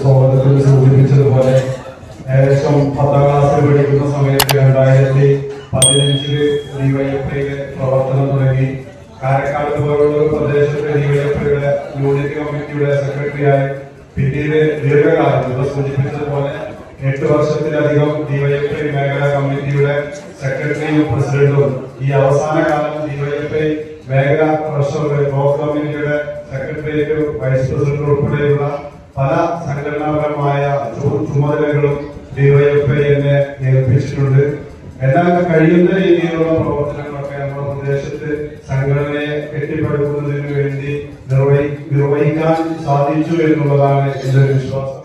സ്വാഗതത്തിൽ സൂചിപ്പിച്ചതുപോലെ ഏകദേശം 10ാം ക്ലാസ്സിൽ പഠിക്കുന്ന സമയത്ത് 2015 ഡിവൈഎഫ്ഐയുടെ പ്രവർത്തനം തുടങ്ങി. കാരക്കാട് പോലുള്ള ഒരു പ്രദേശത്തെ ഡിവൈഎഫ്ഐയുടെ യൂണിറ്റ് കമ്മിറ്റിയുടെ സെക്രട്ടറിയായി പിന്നീട് ദീർഘകാലം ഇവിടെ സൂചിപ്പിച്ചതുപോലെ 8 വർഷത്തിലധികം ഡിവൈഎഫ്ഐ മേഖലാ കമ്മിറ്റിയുടെ സെക്രട്ടറിയും പ്രസിഡന്റും ഈ അവസാന കാലം ഡിവൈഎഫ്ഐ മേഖലാ ട്രഷറർ ബ്ലോക്ക് കമ്മിറ്റിയുടെ സെക്രട്ടേറിയറ്റ് വൈസ് പ്രസിഡന്റ് ഉൾപ്പെടെയുള്ള പല സംഘടനാപരമായ ചുമതലകളും ഡിവൈഎഫ്ഐ എന്നെ ഏൽപ്പിച്ചിട്ടുണ്ട്. എന്നാൽ കഴിയുന്ന രീതിയിലുള്ള പ്രവർത്തനങ്ങളൊക്കെ നമ്മുടെ പ്രദേശത്ത് സംഘടനയെ കെട്ടിപ്പടുക്കുന്നതിന് വേണ്ടി നിർവഹിക്കാൻ സാധിച്ചു എന്നുള്ളതാണ് എന്റെ ഒരു വിശ്വാസം.